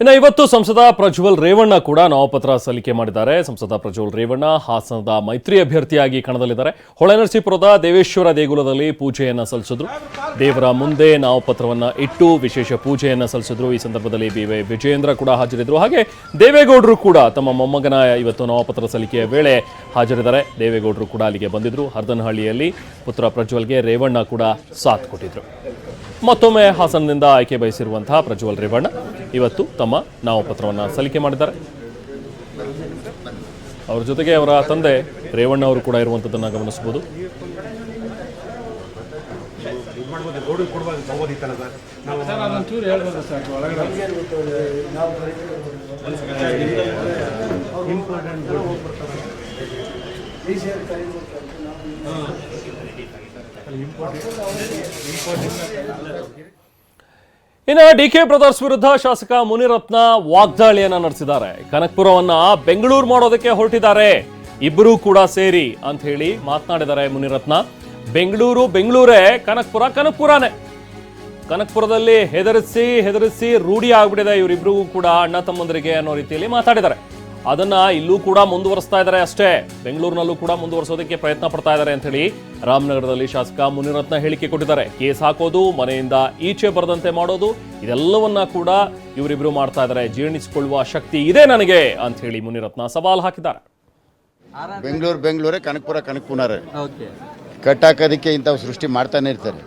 ಇನ್ನು ಇವತ್ತು ಸಂಸದ ಪ್ರಜ್ವಲ್ ರೇವಣ್ಣ ಕೂಡ ನಾಮಪತ್ರ ಸಲ್ಲಿಕೆ ಮಾಡಿದ್ದಾರೆ. ಸಂಸದ ಪ್ರಜ್ವಲ್ ರೇವಣ್ಣ ಹಾಸನದ ಮೈತ್ರಿ ಅಭ್ಯರ್ಥಿಯಾಗಿ ಕಣದಲ್ಲಿದ್ದಾರೆ. ಹೊಳೆನರಸೀಪುರದ ದೇವೇಶ್ವರ ದೇಗುಲದಲ್ಲಿ ಪೂಜೆಯನ್ನು ಸಲ್ಲಿಸಿದ್ರು. ದೇವರ ಮುಂದೆ ನಾಮಪತ್ರವನ್ನು ಇಟ್ಟು ವಿಶೇಷ ಪೂಜೆಯನ್ನು ಸಲ್ಲಿಸಿದ್ರು. ಈ ಸಂದರ್ಭದಲ್ಲಿ ಬಿ.ವೈ. ವಿಜಯೇಂದ್ರ ಕೂಡ ಹಾಜರಿದ್ದರು. ಹಾಗೆ ದೇವೇಗೌಡರು ಕೂಡ ತಮ್ಮ ಮೊಮ್ಮಗನ ಇವತ್ತು ನಾಮಪತ್ರ ಸಲ್ಲಿಕೆಯ ವೇಳೆ ಹಾಜರಿದ್ದಾರೆ. ದೇವೇಗೌಡರು ಕೂಡ ಅಲ್ಲಿಗೆ ಬಂದಿದ್ರು. ಹರದನಹಳ್ಳಿಯಲ್ಲಿ ಪುತ್ರ ಪ್ರಜ್ವಲ್ಗೆ ರೇವಣ್ಣ ಕೂಡ ಸಾಥ್ ಕೊಟ್ಟಿದ್ರು. ಮತ್ತೊಮ್ಮೆ ಹಾಸನದಿಂದ ಆಯ್ಕೆ ಬಯಸಿರುವಂತಹ ಪ್ರಜ್ವಲ್ ರೇವಣ್ಣ ಇವತ್ತು ತಮ್ಮ ನಾಮಪತ್ರವನ್ನು ಸಲ್ಲಿಕೆ ಮಾಡಿದ್ದಾರೆ. ಅವರ ಜೊತೆಗೆ ಅವರ ತಂದೆ ರೇವಣ್ಣ ಅವರು ಕೂಡ ಇರುವಂಥದ್ದನ್ನು ಗಮನಿಸಬಹುದು. ಇನ್ನು ಡಿಕೆ ಬ್ರದರ್ಸ್ ವಿರುದ್ಧ ಶಾಸಕ ಮುನಿರತ್ನ ವಾಗ್ದಾಳಿಯನ್ನ ನಡೆಸಿದ್ದಾರೆ. ಕನಕಪುರವನ್ನ ಬೆಂಗಳೂರು ಮಾಡೋದಕ್ಕೆ ಹೊರಟಿದ್ದಾರೆ ಇಬ್ಬರೂ ಕೂಡ ಸೇರಿ ಅಂತ ಹೇಳಿ ಮಾತನಾಡಿದ್ದಾರೆ ಮುನಿರತ್ನ. ಬೆಂಗಳೂರೇ, ಕನಕಪುರನೇ. ಕನಕಪುರದಲ್ಲಿ ಹೆದರಿಸಿ ರೂಢಿ ಆಗ್ಬಿಟ್ಟಿದೆ ಇವರಿಬ್ರಿಗೂ ಕೂಡ ಅಣ್ಣ ತಮ್ಮಂದರಿಗೆ ಅನ್ನೋ ರೀತಿಯಲ್ಲಿ ಮಾತಾಡಿದ್ದಾರೆ. ಅದನ್ನ ಇಲ್ಲೂ ಕೂಡ ಮುಂದುವರಿಸ್ತಾ ಇದ್ದಾರೆ ಅಷ್ಟೇ. ಬೆಂಗಳೂರಿನಲ್ಲೂ ಕೂಡ ಮುಂದುವರಿಸೋದಕ್ಕೆ ಪ್ರಯತ್ನ ಪಡ್ತಾ ಇದ್ದಾರೆ ಅಂತ ಹೇಳಿ ರಾಮನಗರದಲ್ಲಿ ಶಾಸಕ ಮುನಿರತ್ನ ಹೇಳಿಕೆ ಕೊಟ್ಟಿದ್ದಾರೆ. ಕೇಸ್ ಹಾಕೋದು, ಮನೆಯಿಂದ ಈಚೆ ಬರದಂತೆ ಮಾಡೋದು, ಇದೆಲ್ಲವನ್ನ ಕೂಡ ಇವರಿಬ್ರು ಮಾಡ್ತಾ ಇದ್ದಾರೆ. ಜೀರ್ಣಿಸಿಕೊಳ್ಳುವ ಶಕ್ತಿ ಇದೆ ನನಗೆ ಅಂತ ಹೇಳಿ ಮುನಿರತ್ನ ಸವಾಲು ಹಾಕಿದ್ದಾರೆ. ಬೆಂಗಳೂರೇ, ಕನಕಪುರನೇ ಕಟ್ಟಾಕೋದಕ್ಕೆ ಇಂಥವು ಸೃಷ್ಟಿ ಮಾಡ್ತಾನೆ ಇರ್ತಾರೆ.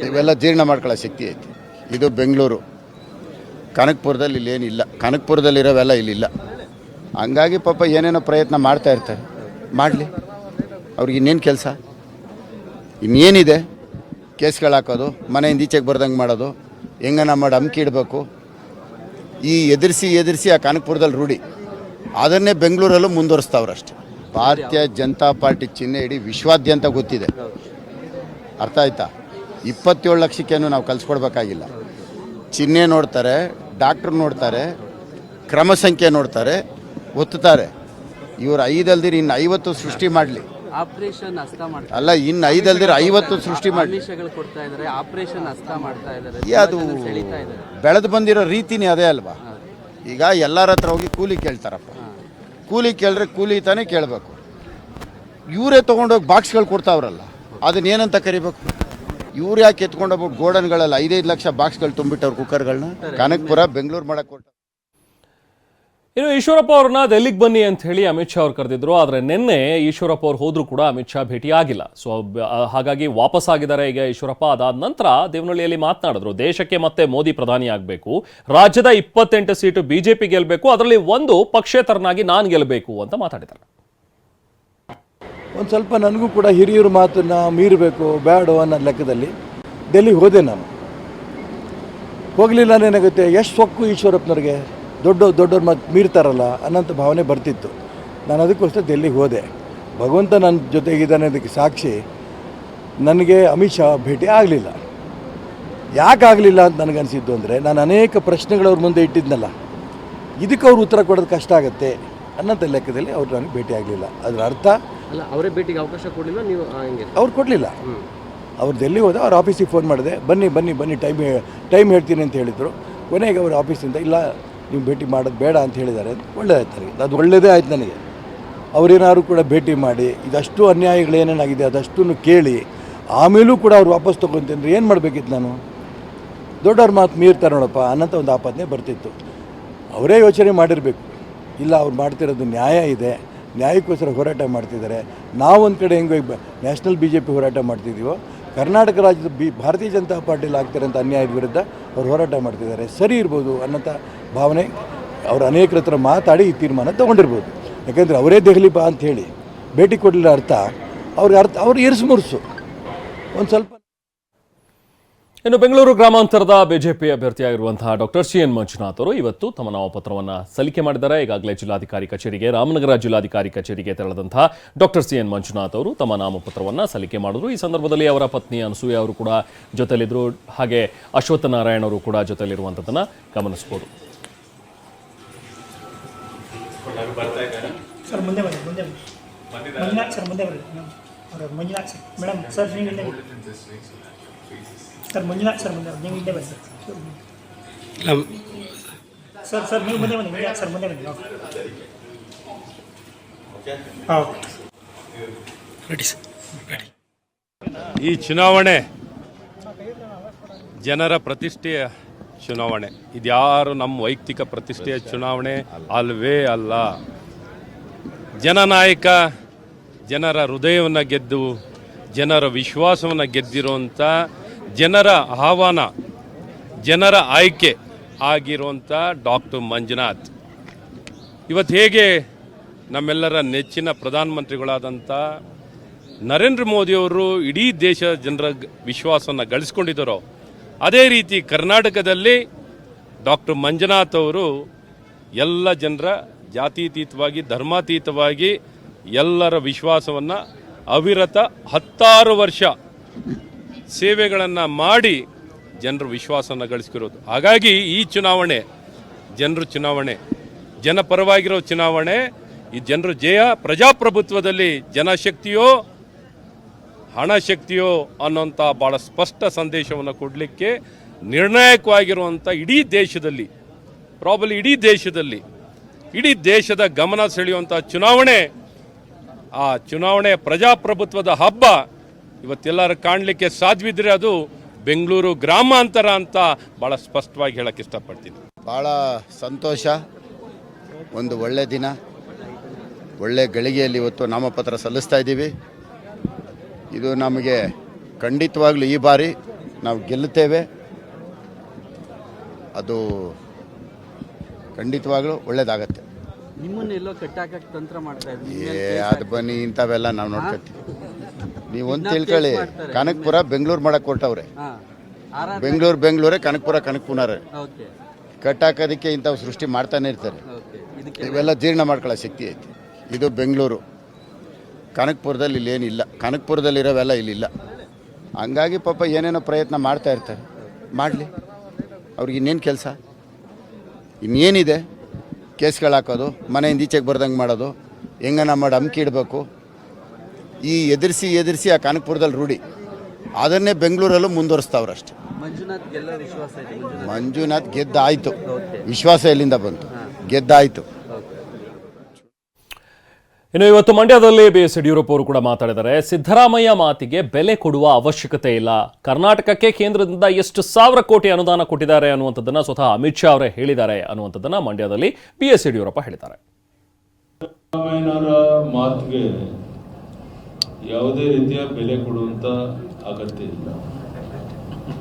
ಇವೆಲ್ಲ ಜೀರ್ಣ ಮಾಡ್ಕೊಳ್ಳೋ ಶಕ್ತಿ ಐತಿ. ಇದು ಬೆಂಗಳೂರು. ಕನಕಪುರದಲ್ಲಿ ಇಲ್ಲೇನಿಲ್ಲ. ಕನಕಪುರದಲ್ಲಿರೋವೆಲ್ಲ ಇಲ್ಲಿಲ್ಲ. ಹಂಗಾಗಿ ಪಾಪ ಏನೇನೋ ಪ್ರಯತ್ನ ಮಾಡ್ತಾ ಇರ್ತಾರೆ. ಮಾಡಲಿ, ಅವ್ರಿಗೆ ಇನ್ನೇನು ಕೆಲಸ, ಇನ್ನೇನಿದೆ? ಕೇಸ್ಗಳು ಹಾಕೋದು, ಮನೆಯಿಂದ ಈಚೆಗೆ ಬರ್ದಂಗೆ ಮಾಡೋದು, ಹೆಂಗನ ಮಾಡಿ ಅಮ್ಕಿ ಇಡಬೇಕು. ಈ ಎದುರಿಸಿ ಆ ಕನಕಪುರದಲ್ಲಿ ರೂಢಿ. ಅದನ್ನೇ ಬೆಂಗಳೂರಲ್ಲೂ ಮುಂದುವರಿಸ್ತಾವ್ರಷ್ಟೆ. ಭಾರತೀಯ ಜನತಾ ಪಾರ್ಟಿ ಚಿಹ್ನೆ ಇಡೀ ವಿಶ್ವಾದ್ಯಂತ ಗೊತ್ತಿದೆ. ಅರ್ಥ ಆಯ್ತಾ? 27 ಲಕ್ಷಕ್ಕೇನು ನಾವು ಕಲಿಸ್ಕೊಡ್ಬೇಕಾಗಿಲ್ಲ. ಚಿಹ್ನೆ ನೋಡ್ತಾರೆ, ಡಾಕ್ಟ್ರ್ ನೋಡ್ತಾರೆ, ಕ್ರಮ ಸಂಖ್ಯೆ ನೋಡ್ತಾರೆ, ಒತ್ತುತ್ತಾರೆ. ಇವರು 5 ಅಲ್ದಿರ ಇನ್ನು 50 ಸೃಷ್ಟಿ ಮಾಡಲಿ. ಅಲ್ಲ, ಇನ್ನು 5 ಅಲ್ದಿರ 50 ಸೃಷ್ಟಿ ಮಾಡಲಿ. ಅದು ಬೆಳೆದು ಬಂದಿರೋ ರೀತಿನೇ ಅದೇ ಅಲ್ವಾ? ಈಗ ಎಲ್ಲರ ಹತ್ರ ಹೋಗಿ ಕೂಲಿ ಕೇಳ್ತಾರಪ್ಪ. ಕೂಲಿ ಕೇಳಿದ್ರೆ ಕೂಲಿ ತಾನೇ ಕೇಳಬೇಕು. ಇವರೇ ತೊಗೊಂಡೋಗಿ ಬಾಕ್ಸ್ಗಳು ಕೊಡ್ತಾವ್ರಲ್ಲ, ಅದನ್ನೇನಂತ ಕರಿಬೇಕು? ಇವ್ರು ಯಾಕೆ ಎತ್ಕೊಂಡೋಗ್ಬಿಟ್ಟು ಗೋಡನ್ಗಳಲ್ಲಿ 5-5 ಲಕ್ಷ ಬಾಕ್ಸ್ಗಳು ತುಂಬಿಟ್ಟವ್ರು ಕುಕ್ಕರ್ಗಳನ್ನ ಕನಕಪುರ ಬೆಂಗಳೂರು ಮಾಡಕ್ಕೆ ಕೊಟ್ಟ. ಇನ್ನು ಈಶ್ವರಪ್ಪ ಅವ್ರನ್ನ ಡೆಲ್ಲಿಗೆ ಬನ್ನಿ ಅಂತ ಹೇಳಿ ಅಮಿತ್ ಶಾ ಅವ್ರು ಕರೆದಿದ್ರು. ಆದರೆ ನಿನ್ನೆ ಈಶ್ವರಪ್ಪ ಅವ್ರು ಹೋದ್ರೂ ಕೂಡ ಅಮಿತ್ ಶಾ ಭೇಟಿ ಆಗಿಲ್ಲ. ಸೊ ಹಾಗಾಗಿ ವಾಪಸ್ ಆಗಿದ್ದಾರೆ ಈಗ ಈಶ್ವರಪ್ಪ. ಅದಾದ ನಂತರ ದೇವನಹಳ್ಳಿಯಲ್ಲಿ ಮಾತನಾಡಿದ್ರು. ದೇಶಕ್ಕೆ ಮತ್ತೆ ಮೋದಿ ಪ್ರಧಾನಿ ಆಗಬೇಕು, ರಾಜ್ಯದ 28 ಸೀಟು ಬಿಜೆಪಿ ಗೆಲ್ಲಬೇಕು, ಅದರಲ್ಲಿ ಒಂದು ಪಕ್ಷೇತರನಾಗಿ ನಾನು ಗೆಲ್ಲಬೇಕು ಅಂತ ಮಾತಾಡಿದ್ದಾರೆ. ಒಂದು ಸ್ವಲ್ಪ ನನಗೂ ಕೂಡ ಹಿರಿಯರ ಮಾತನ್ನು ಮೀರಬೇಕು ಬೇಡ ಅನ್ನೋ ಲೆಕ್ಕದಲ್ಲಿ ಡೆಲ್ಲಿಗೆ ಹೋದೆ. ನಾನು ಹೋಗಲಿಲ್ಲ ಏನಾಗುತ್ತೆ, ಎಷ್ಟು ಸೊಕ್ಕು ಈಶ್ವರಪ್ಪನವ್ರಿಗೆ, ದೊಡ್ಡವ್ರ ಮಾತು ಮೀರ್ತಾರಲ್ಲ ಅನ್ನೋಂಥ ಭಾವನೆ ಬರ್ತಿತ್ತು. ನಾನು ಅದಕ್ಕೋಸ್ಕರ ಡೆಲ್ಲಿಗೆ ಹೋದೆ. ಭಗವಂತ ನನ್ನ ಜೊತೆಗಿದ್ದಾನೆ ಅದಕ್ಕೆ ಸಾಕ್ಷಿ. ನನಗೆ ಅಮಿತ್ ಶಾ ಭೇಟಿ ಆಗಲಿಲ್ಲ. ಯಾಕೆ ಆಗಲಿಲ್ಲ ಅಂತ ನನಗನ್ಸಿದ್ದು ಅಂದರೆ, ನಾನು ಅನೇಕ ಪ್ರಶ್ನೆಗಳು ಅವ್ರ ಮುಂದೆ ಇಟ್ಟಿದ್ನಲ್ಲ, ಇದಕ್ಕೆ ಅವ್ರು ಉತ್ತರ ಕೊಡೋದು ಕಷ್ಟ ಆಗುತ್ತೆ ಅನ್ನೋಂಥ ಲೆಕ್ಕದಲ್ಲಿ ಅವ್ರು ನನಗೆ ಭೇಟಿ ಆಗಲಿಲ್ಲ. ಅದರ ಅರ್ಥ ಅಲ್ಲ, ಅವರೇ ಭೇಟಿಗೆ ಅವಕಾಶ ಕೊಡಲಿಲ್ಲ, ನೀವು ಅವ್ರು ಕೊಡಲಿಲ್ಲ. ಅವ್ರು ಡೆಲ್ಲಿ ಹೋದ. ಅವ್ರ ಆಫೀಸಿಗೆ ಫೋನ್ ಮಾಡಿದೆ, ಬನ್ನಿ ಟೈಮ್ ಹೇಳ್ತೀನಿ ಅಂತ ಹೇಳಿದರು. ಕೊನೆಗೆ ಅವ್ರ ಆಫೀಸಿಂದ ಇಲ್ಲ, ನೀವು ಭೇಟಿ ಮಾಡೋದು ಬೇಡ ಅಂತ ಹೇಳಿದ್ದಾರೆ. ಒಳ್ಳೆಯದಾಯ್ತು ನನಗೆ, ಅದು ಒಳ್ಳೆಯದೇ ಆಯ್ತು ನನಗೆ. ಅವರೇನಾದ್ರು ಕೂಡ ಭೇಟಿ ಮಾಡಿ ಇದಷ್ಟು ಅನ್ಯಾಯಗಳೇನೇನಾಗಿದೆ ಅದಷ್ಟನ್ನು ಕೇಳಿ ಆಮೇಲೂ ಕೂಡ ಅವ್ರು ವಾಪಸ್ ತೊಗೊತಂದ್ರೆ ಏನು ಮಾಡಬೇಕಿತ್ತು ನಾನು? ದೊಡ್ಡವ್ರ ಮಾತು ಮೀರ್ತಾರೆ ನೋಡಪ್ಪ ಅನ್ನೋಂಥ ಒಂದು ಆಪಾದನೆ ಬರ್ತಿತ್ತು. ಅವರೇ ಯೋಚನೆ ಮಾಡಿರಬೇಕು, ಇಲ್ಲ ಅವ್ರು ಮಾಡ್ತಿರೋದು ನ್ಯಾಯ ಇದೆ, ನ್ಯಾಯಕ್ಕೋಸ್ಕರ ಹೋರಾಟ ಮಾಡ್ತಿದ್ದಾರೆ. ನಾವೊಂದು ಕಡೆ ಹೆಂಗೆ ನ್ಯಾಷನಲ್ BJP ಹೋರಾಟ ಮಾಡ್ತಿದ್ದೀವೋ, ಕರ್ನಾಟಕ ರಾಜ್ಯದ ಭಾರತೀಯ ಜನತಾ ಪಾರ್ಟಿಯಲ್ಲಿ ಆಗ್ತಿರೋಂಥ ಅನ್ಯಾಯದ ವಿರುದ್ಧ ಅವ್ರು ಹೋರಾಟ ಮಾಡ್ತಿದ್ದಾರೆ, ಸರಿ ಇರ್ಬೋದು ಅನ್ನೋಂಥ ಭಾವನೆ ಅವರು ಅನೇಕರ ಹತ್ರ ಮಾತಾಡಿ ಈ ತೀರ್ಮಾನ ತೊಗೊಂಡಿರ್ಬೋದು. ಯಾಕೆಂದರೆ ಅವರೇ ದೆಹಲಿ ಬಾ ಅಂಥೇಳಿ ಭೇಟಿ ಕೊಡಲಿಲ್ಲ. ಅವ್ರು ಇರಿಸುಮುರುಸು ಒಂದು ಸ್ವಲ್ಪ. ಇನ್ನು ಬೆಂಗಳೂರು ಗ್ರಾಮಾಂತರದ ಬಿಜೆಪಿ ಅಭ್ಯರ್ಥಿಯಾಗಿರುವಂತಹ ಡಾಕ್ಟರ್ ಸಿ.ಎನ್. ಮಂಜುನಾಥ್ ಅವರು ಇವತ್ತು ತಮ್ಮ ನಾಮಪತ್ರವನ್ನು ಸಲ್ಲಿಕೆ ಮಾಡಿದ್ದಾರೆ. ಈಗಾಗಲೇ ಜಿಲ್ಲಾಧಿಕಾರಿ ಕಚೇರಿಗೆ, ರಾಮನಗರ ಜಿಲ್ಲಾಧಿಕಾರಿ ಕಚೇರಿಗೆ ತೆರಳಿದಂತಹ ಡಾಕ್ಟರ್ ಸಿ.ಎನ್. ಮಂಜುನಾಥ್ ಅವರು ತಮ್ಮ ನಾಮಪತ್ರವನ್ನು ಸಲ್ಲಿಕೆ ಮಾಡಿದ್ರು. ಈ ಸಂದರ್ಭದಲ್ಲಿ ಅವರ ಪತ್ನಿ ಅನಸೂಯ ಅವರು ಕೂಡ ಜೊತೆಲಿದ್ರು. ಹಾಗೆ ಅಶ್ವತ್ಥ ನಾರಾಯಣ ಅವರು ಕೂಡ ಜೊತೆಲಿರುವಂಥದ್ದನ್ನು ಗಮನಿಸಬಹುದು. ಸರ್ ಮಂಜುನಾಥ್ ಸರ್ ಮುಂದೆ ನೀವು ಇಲ್ಲೇ ಬನ್ನಿ ಸರ್ ನೀವು ಮುಂದೆ ಬನ್ನಿ ಯಾಕೆ ಸರ್ ಮುಂದೆ ಬನ್ನಿ ಹಾಂ ರೆಡಿ ಸರ್ ರೆಡಿ. ಈ ಚುನಾವಣೆ ಜನರ ಪ್ರತಿಷ್ಠೆಯ ಚುನಾವಣೆ. ಇದ್ಯಾರು ನಮ್ಮ ವೈಯಕ್ತಿಕ ಪ್ರತಿಷ್ಠೆಯ ಚುನಾವಣೆ ಅಲ್ವೇ ಅಲ್ಲ. ಜನನಾಯಕ ಜನರ ಹೃದಯವನ್ನು ಗೆದ್ದು ಜನರ ವಿಶ್ವಾಸವನ್ನು ಗೆದ್ದಿರುವಂಥ, ಜನರ ಆಹ್ವಾನ, ಜನರ ಆಯ್ಕೆ ಆಗಿರುವಂಥ ಡಾಕ್ಟರ್ ಮಂಜುನಾಥ್ ಇವತ್ತು ಹೇಗೆ ನಮ್ಮೆಲ್ಲರ ನೆಚ್ಚಿನ ಪ್ರಧಾನಮಂತ್ರಿಗಳಾದಂಥ ನರೇಂದ್ರ ಮೋದಿಯವರು ಇಡೀ ದೇಶ ಜನರ ವಿಶ್ವಾಸವನ್ನು ಗಳಿಸ್ಕೊಂಡಿದ್ದಾರೋ, ಅದೇ ರೀತಿ ಕರ್ನಾಟಕದಲ್ಲಿ ಡಾಕ್ಟರ್ ಮಂಜುನಾಥ್ ಅವರು ಎಲ್ಲ ಜನರ ಜಾತ್ಯತೀತವಾಗಿ ಧರ್ಮಾತೀತವಾಗಿ ಎಲ್ಲರ ವಿಶ್ವಾಸವನ್ನು ಅವಿರತ 16 ವರ್ಷ ಸೇವೆಗಳನ್ನು ಮಾಡಿ ಜನರ ವಿಶ್ವಾಸವನ್ನು ಗಳಿಸ್ಕಿರೋದು. ಹಾಗಾಗಿ ಈ ಚುನಾವಣೆ ಜನರ ಚುನಾವಣೆ, ಜನಪರವಾಗಿರೋ ಚುನಾವಣೆ. ಈ ಜನರ ಜಯ ಪ್ರಜಾಪ್ರಭುತ್ವದಲ್ಲಿ ಜನಶಕ್ತಿಯೋ ಹಣಶಕ್ತಿಯೋ ಅನ್ನೋಂಥ ಭಾಳ ಸ್ಪಷ್ಟ ಸಂದೇಶವನ್ನು ಕೊಡಲಿಕ್ಕೆ ನಿರ್ಣಾಯಕವಾಗಿರುವಂಥ ಇಡೀ ದೇಶದಲ್ಲಿ, ಪ್ರಾಬಲಿ ಇಡೀ ದೇಶದ ಗಮನ ಸೆಳೆಯುವಂಥ ಚುನಾವಣೆ. ಆ ಚುನಾವಣೆ ಪ್ರಜಾಪ್ರಭುತ್ವದ ಹಬ್ಬ ಇವತ್ತೆಲ್ಲರೂ ಕಾಣಲಿಕ್ಕೆ ಸಾಧ್ಯವಿದ್ರೆ ಅದು ಬೆಂಗಳೂರು ಗ್ರಾಮಾಂತರ ಅಂತ ಭಾಳ ಸ್ಪಷ್ಟವಾಗಿ ಹೇಳಕ್ಕೆ ಇಷ್ಟಪಡ್ತೀನಿ. ಭಾಳ ಸಂತೋಷ, ಒಂದು ಒಳ್ಳೆ ದಿನ, ಒಳ್ಳೆ ಗಳಿಗೆಯಲ್ಲಿ ಇವತ್ತು ನಾಮಪತ್ರ ಸಲ್ಲಿಸ್ತಾ ಇದ್ದೀವಿ. ಇದು ನಮಗೆ ಖಂಡಿತವಾಗ್ಲೂ ಈ ಬಾರಿ ನಾವು ಗೆಲ್ಲುತ್ತೇವೆ. ಅದು ಖಂಡಿತವಾಗ್ಲೂ ಒಳ್ಳೇದಾಗತ್ತೆ. ನಿಮ್ಮನ್ನೆಲ್ಲೋ ಕಟ್ಟಾಕಕ್ಕೆ ತಂತ್ರ ಮಾಡ್ತಾ ಇದ್ದೀವಿ. ಅದು ಬನ್ನಿ, ಇಂಥವೆಲ್ಲ ನಾವು ನೋಡ್ಕೊತೀವಿ. ನೀವೊಂದು ತಿಳ್ಕೊಳ್ಳಿ, ಕನಕಪುರ ಬೆಂಗಳೂರು ಮಾಡಕ್ಕೆ ಕೊಟ್ಟವ್ರೆ. ಬೆಂಗಳೂರೇ ಕನಕಪುರನೇ ಕಟ್ಟಾಕೋದಕ್ಕೆ ಇಂಥವು ಸೃಷ್ಟಿ ಮಾಡ್ತಾನೆ ಇರ್ತಾರೆ. ಇವೆಲ್ಲ ಜೀರ್ಣ ಮಾಡ್ಕೊಳ್ಳೋ ಶಕ್ತಿ ಐತಿ. ಇದು ಬೆಂಗಳೂರು, ಕನಕಪುರದಲ್ಲಿ ಇಲ್ಲೇನಿಲ್ಲ. ಕನಕಪುರದಲ್ಲಿರೋವೆಲ್ಲ ಇಲ್ಲಿಲ್ಲ. ಹಂಗಾಗಿ ಪಾಪ ಏನೇನೋ ಪ್ರಯತ್ನ ಮಾಡ್ತಾ ಇರ್ತಾರೆ. ಮಾಡಲಿ, ಅವ್ರಿಗೆ ಇನ್ನೇನು ಕೆಲಸ, ಇನ್ನೇನಿದೆ? ಕೇಸ್ಗಳು ಹಾಕೋದು, ಮನೆಯಿಂದ ಈಚೆಗೆ ಬರ್ದಂಗೆ ಮಾಡೋದು, ಹೆಂಗನ ಮಾಡಿ ಅಮ್ಕಿ ಇಡಬೇಕು. ಈ ಎದುರಿಸಿ ಆ ಕನಕಪುರದಲ್ಲಿ ರೂಢಿ. ಅದನ್ನೇ ಬೆಂಗಳೂರಲ್ಲೂ ಮುಂದುವರಿಸ್ತಾವ್ರಷ್ಟೆ. ಮಂಜುನಾಥ್ ಗೆದ್ದಾಯಿತು. ವಿಶ್ವಾಸ ಎಲ್ಲಿಂದ ಬಂತು? ಗೆದ್ದಾಯಿತು. ಇನ್ನು ಇವತ್ತು ಮಂಡ್ಯದಲ್ಲಿ BS ಯಡಿಯೂರಪ್ಪ ಅವರು ಕೂಡ ಮಾತಾಡಿದ್ದಾರೆ. ಸಿದ್ದರಾಮಯ್ಯ ಮಾತಿಗೆ ಬೆಲೆ ಕೊಡುವ ಅವಶ್ಯಕತೆ ಇಲ್ಲ. ಕರ್ನಾಟಕಕ್ಕೆ ಕೇಂದ್ರದಿಂದ ಎಷ್ಟು ಸಾವಿರ ಕೋಟಿ ಅನುದಾನ ಕೊಟ್ಟಿದ್ದಾರೆ ಅನ್ನುವಂಥದ್ದನ್ನ ಸ್ವತಃ ಅಮಿತ್ ಶಾ ಅವರೇ ಹೇಳಿದ್ದಾರೆ ಅನ್ನುವಂಥದ್ದನ್ನ ಮಂಡ್ಯದಲ್ಲಿ BS ಯಡಿಯೂರಪ್ಪ ಹೇಳಿದ್ದಾರೆ. ಸಿದ್ದರಾಮಯ್ಯನವರ ಮಾತಿಗೆ ಯಾವುದೇ ರೀತಿಯ ಬೆಲೆ ಕೊಡುವಂತ ಅಗತ್ಯ ಇಲ್ಲ.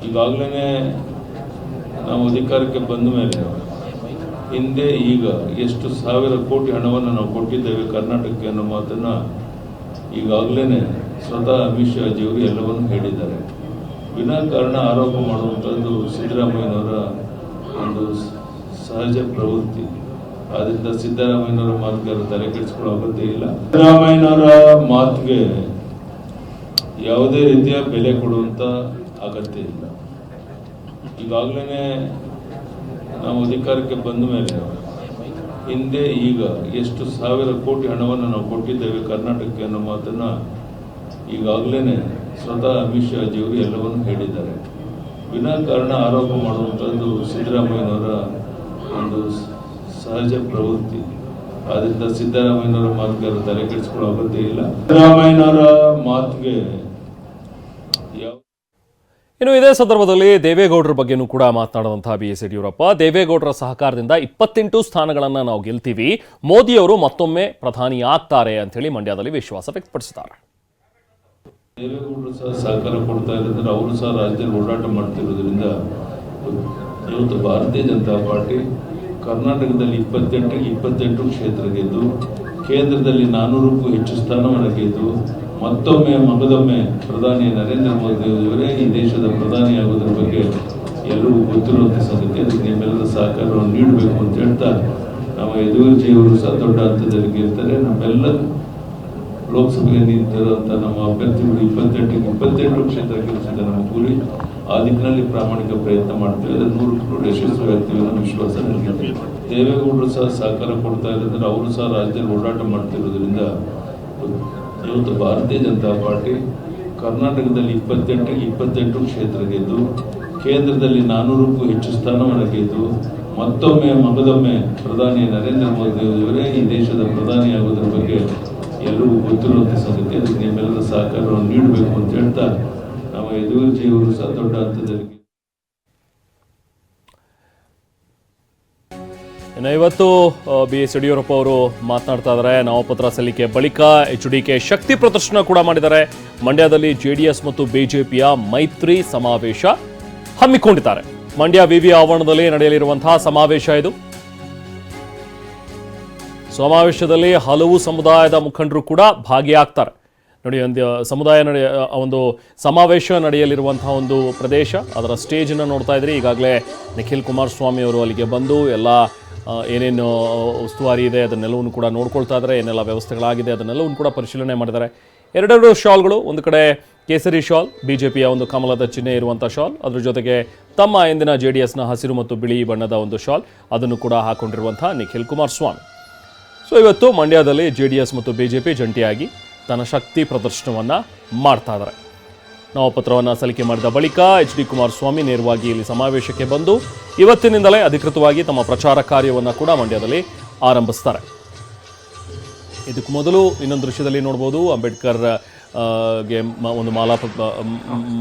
ಈಗಾಗಲೇ ನಾವು ಅಧಿಕಾರಕ್ಕೆ ಬಂದ ಮೇಲೆ ಹಿಂದೆ ಈಗ ಎಷ್ಟು ಸಾವಿರ ಕೋಟಿ ಹಣವನ್ನು ನಾವು ಕೊಟ್ಟಿದ್ದೇವೆ ಕರ್ನಾಟಕಕ್ಕೆ ಅನ್ನೋ ಮಾತನ್ನ ಈಗಾಗಲೇ ಸ್ವತಃ ಅಮಿತ್ ಶಾ ಜಿಯವರು ಎಲ್ಲವನ್ನು ಹೇಳಿದ್ದಾರೆ. ವಿನಾಕಾರಣ ಆರೋಪ ಮಾಡುವಂಥದ್ದು ಸಿದ್ದರಾಮಯ್ಯನವರ ಒಂದು ಸಹಜ ಪ್ರವೃತ್ತಿ. ಆದ್ರಿಂದ ಸಿದ್ದರಾಮಯ್ಯನವರ ಮಾತಿಗೆ ತಲೆ ಕೆಡಿಸ್ಕೊಳ್ಳೋ ಅಗತ್ಯ ಇಲ್ಲ. ಸಿದ್ದರಾಮಯ್ಯನವರ ಮಾತಿಗೆ ಯಾವುದೇ ರೀತಿಯ ಬೆಲೆ ಕೊಡುವಂತ ಅಗತ್ಯ ಇಲ್ಲ. ಈಗಾಗಲೇ ನಾವು ಅಧಿಕಾರಕ್ಕೆ ಬಂದ ಮೇಲೆ ಹಿಂದೆ ಈಗ ಎಷ್ಟು ಸಾವಿರ ಕೋಟಿ ಹಣವನ್ನು ನಾವು ಕೊಟ್ಟಿದ್ದೇವೆ ಕರ್ನಾಟಕಕ್ಕೆ ಅನ್ನೋ ಮಾತನ್ನ ಈಗಾಗಲೇ ಸ್ವತಃ ಅಮಿತ್ ಶಾ ಜಿಯವರು ಎಲ್ಲವನ್ನು ಹೇಳಿದ್ದಾರೆ. ವಿನಾಕಾರಣ ಆರೋಪ ಮಾಡುವಂಥದ್ದು ಸಿದ್ದರಾಮಯ್ಯನವರ ಒಂದು ಸಹಜ ಪ್ರವೃತ್ತಿ. ಆದ್ರಿಂದ ಸಿದ್ದರಾಮಯ್ಯನವರ ಮಾತಿಗೆ ತಲೆ ಕೆಡಿಸ್ಕೊಳ್ಳೋ ಅಗತ್ಯ ಇಲ್ಲ. ಸಿದ್ದರಾಮಯ್ಯನವರ ಮಾತಿಗೆ ಇನ್ನು ಇದೇ ಸಂದರ್ಭದಲ್ಲಿ ದೇವೇಗೌಡರ ಬಗ್ಗೆನೂ ಕೂಡ ಮಾತನಾಡುವಂತಹ BS ಯಡಿಯೂರಪ್ಪ, ದೇವೇಗೌಡರ ಸಹಕಾರದಿಂದ 28 ಸ್ಥಾನಗಳನ್ನು ನಾವು ಗೆಲ್ತೀವಿ, ಮೋದಿಯವರು ಮತ್ತೊಮ್ಮೆ ಪ್ರಧಾನಿ ಆಗ್ತಾರೆ ಅಂತ ಹೇಳಿ ಮಂಡ್ಯದಲ್ಲಿ ವಿಶ್ವಾಸ ವ್ಯಕ್ತಪಡಿಸಿದ್ದಾರೆ. ದೇವೇಗೌಡರು ಸಹ ಸಹಕಾರ ಕೊಡ್ತಾ ಇರೋದ್ರೆ ಅವರು ಸಹ ರಾಜ್ಯದಲ್ಲಿ ಓಡಾಟ ಮಾಡ್ತಿರೋದ್ರಿಂದ ಇವತ್ತು ಭಾರತೀಯ ಜನತಾ ಪಾರ್ಟಿ ಕರ್ನಾಟಕದಲ್ಲಿ 28 ಕ್ಷೇತ್ರ ಗೆದ್ದು, ಕೇಂದ್ರದಲ್ಲಿ 400ಕ್ಕೂ ಹೆಚ್ಚು ಸ್ಥಾನವನ್ನು ಗೆದ್ದು, ಮಗದೊಮ್ಮೆ ಪ್ರಧಾನಿ ನರೇಂದ್ರ ಮೋದಿ ಅವರೇ ಈ ದೇಶದ ಪ್ರಧಾನಿಯಾಗೋದ್ರ ಬಗ್ಗೆ ಎಲ್ಲರಿಗೂ ಗೊತ್ತಿರುವಂಥ ಸಂಗತಿ. ಅದಕ್ಕೆ ನಿಮ್ಮೆಲ್ಲರ ಸಹಕಾರವನ್ನು ನೀಡಬೇಕು ಅಂತ ಹೇಳ್ತಾ ನಮ್ಮ ಯದುವೀರ್ಜಿಯವರು ಸಹ ದೊಡ್ಡ ಹಂತದಲ್ಲಿ ಗೆಲ್ತಾರೆ. ನಮ್ಮೆಲ್ಲ ಲೋಕಸಭೆಗೆ ನಿಂತಿರುವಂಥ ನಮ್ಮ ಅಭ್ಯರ್ಥಿಗಳು 28 ಕ್ಷೇತ್ರ ಗೆಲ್ಲಿಸಿದ ನಮ್ಮ ಗುರಿ. ಆ ದಿಕ್ಕಿನಲ್ಲಿ ಪ್ರಾಮಾಣಿಕ ಪ್ರಯತ್ನ ಮಾಡ್ತೇವೆ. ಅದನ್ನು 100% ಯಶಸ್ವಿ ಆಗ್ತೀವಿ ಅನ್ನೋ ವಿಶ್ವಾಸ ನನಗಿದೆ. ದೇವೇಗೌಡರು ಸಹ ಸಹಕಾರ ಕೊಡ್ತಾ ಇರೋದ್ರೆ ಅವರು ಸಹ ರಾಜ್ಯದಲ್ಲಿ ಓಡಾಟ ಮಾಡ್ತಿರೋದ್ರಿಂದ ಇವತ್ತು ಭಾರತೀಯ ಜನತಾ ಪಾರ್ಟಿ ಕರ್ನಾಟಕದಲ್ಲಿ 28 ಕ್ಷೇತ್ರ ಗೆದ್ದು, ಕೇಂದ್ರದಲ್ಲಿ 400ಕ್ಕೂ ಹೆಚ್ಚು ಸ್ಥಾನವನ್ನು ಗೆದ್ದು, ಮತ್ತೊಮ್ಮೆ ಮಗದೊಮ್ಮೆ ಪ್ರಧಾನಿ ನರೇಂದ್ರ ಮೋದಿ ಅವರೇ ಈ ದೇಶದ ಪ್ರಧಾನಿ ಆಗೋದ್ರ ಬಗ್ಗೆ ಎಲ್ಲರಿಗೂ ಗೊತ್ತಿರುವಂಥ ಸಂಗತಿ. ಅದಕ್ಕೆ ನಿಮ್ಮೆಲ್ಲರ ಸಹಕಾರವನ್ನು ನೀಡಬೇಕು ಅಂತ ಹೇಳ್ತಾ ನಮ್ಮ ಯದುವೀರ್ಜಿಯವರು ಸಹ ದೊಡ್ಡ ಹಂತದಲ್ಲಿ. ಇನ್ನು ಇವತ್ತು BS ಯಡಿಯೂರಪ್ಪ ಅವರು ಮಾತನಾಡ್ತಾ ಇದ್ದಾರೆ. ನಾಮಪತ್ರ ಸಲ್ಲಿಕೆ ಬಳಿಕ HDK ಶಕ್ತಿ ಪ್ರದರ್ಶನ ಕೂಡ ಮಾಡಿದ್ದಾರೆ. ಮಂಡ್ಯದಲ್ಲಿ JDS ಮತ್ತು BJPಯ ಮೈತ್ರಿ ಸಮಾವೇಶ ಹಮ್ಮಿಕೊಂಡಿದ್ದಾರೆ. ಮಂಡ್ಯ ವಿವಿ ಆವರಣದಲ್ಲಿ ನಡೆಯಲಿರುವಂತಹ ಸಮಾವೇಶ ಇದು. ಸಮಾವೇಶದಲ್ಲಿ ಹಲವು ಸಮುದಾಯದ ಮುಖಂಡರು ಕೂಡ ಭಾಗಿಯಾಗ್ತಾರೆ. ನೋಡಿ, ಒಂದು ಸಮಾವೇಶ ನಡೆಯಲಿರುವಂತಹ ಒಂದು ಪ್ರದೇಶ, ಅದರ ಸ್ಟೇಜನ್ನು ನೋಡ್ತಾ ಇದ್ರಿ. ಈಗಾಗಲೇ ನಿಖಿಲ್ ಕುಮಾರಸ್ವಾಮಿ ಅವರು ಅಲ್ಲಿಗೆ ಬಂದು ಎಲ್ಲ ಏನೇನು ಉಸ್ತುವಾರಿ ಇದೆ ಅದನ್ನೆಲ್ಲವನ್ನು ಕೂಡ ನೋಡ್ಕೊಳ್ತಾ ಇದ್ದಾರೆ. ಏನೆಲ್ಲ ವ್ಯವಸ್ಥೆಗಳಾಗಿದೆ ಅದನ್ನೆಲ್ಲವನ್ನು ಕೂಡ ಪರಿಶೀಲನೆ ಮಾಡಿದ್ದಾರೆ. ಎರಡೆರಡು ಶಾಲ್ಗಳು, ಒಂದು ಕಡೆ ಕೇಸರಿ ಶಾಲ್, BJPಯ ಒಂದು ಕಮಲದ ಚಿಹ್ನೆ ಇರುವಂಥ ಶಾಲ್, ಅದ್ರ ಜೊತೆಗೆ ತಮ್ಮ ಎಂದಿನ JDSನ ಹಸಿರು ಮತ್ತು ಬಿಳಿ ಬಣ್ಣದ ಒಂದು ಶಾಲ್, ಅದನ್ನು ಕೂಡ ಹಾಕೊಂಡಿರುವಂಥ ನಿಖಿಲ್ ಕುಮಾರಸ್ವಾಮಿ. ಸೊ ಇವತ್ತು ಮಂಡ್ಯದಲ್ಲಿ JDS ಮತ್ತು BJP ಜಂಟಿಯಾಗಿ ತನ್ನ ಶಕ್ತಿ ಪ್ರದರ್ಶನವನ್ನು ಮಾಡ್ತಾ ಇದ್ದಾರೆ. ನಾಮಪತ್ರವನ್ನು ಸಲ್ಲಿಕೆ ಮಾಡಿದ ಬಳಿಕ HD ಕುಮಾರಸ್ವಾಮಿ ನೇರವಾಗಿ ಇಲ್ಲಿ ಸಮಾವೇಶಕ್ಕೆ ಬಂದು ಇವತ್ತಿನಿಂದಲೇ ಅಧಿಕೃತವಾಗಿ ತಮ್ಮ ಪ್ರಚಾರ ಕಾರ್ಯವನ್ನು ಕೂಡ ಮಂಡ್ಯದಲ್ಲಿ ಆರಂಭಿಸ್ತಾರೆ. ಇದಕ್ಕೂ ಮೊದಲು ಇನ್ನೊಂದು ದೃಶ್ಯದಲ್ಲಿ ನೋಡ್ಬೋದು, ಅಂಬೇಡ್ಕರ್ ಗೆ ಒಂದು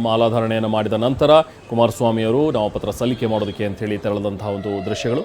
ಮಾಲಾಧಾರಣೆಯನ್ನು ಮಾಡಿದ ನಂತರ ಕುಮಾರಸ್ವಾಮಿಯವರು ನಾಮಪತ್ರ ಸಲ್ಲಿಕೆ ಮಾಡೋದಕ್ಕೆ ಅಂತ ಹೇಳಿ ತೆರಳಿದಂತಹ ಒಂದು ದೃಶ್ಯಗಳು.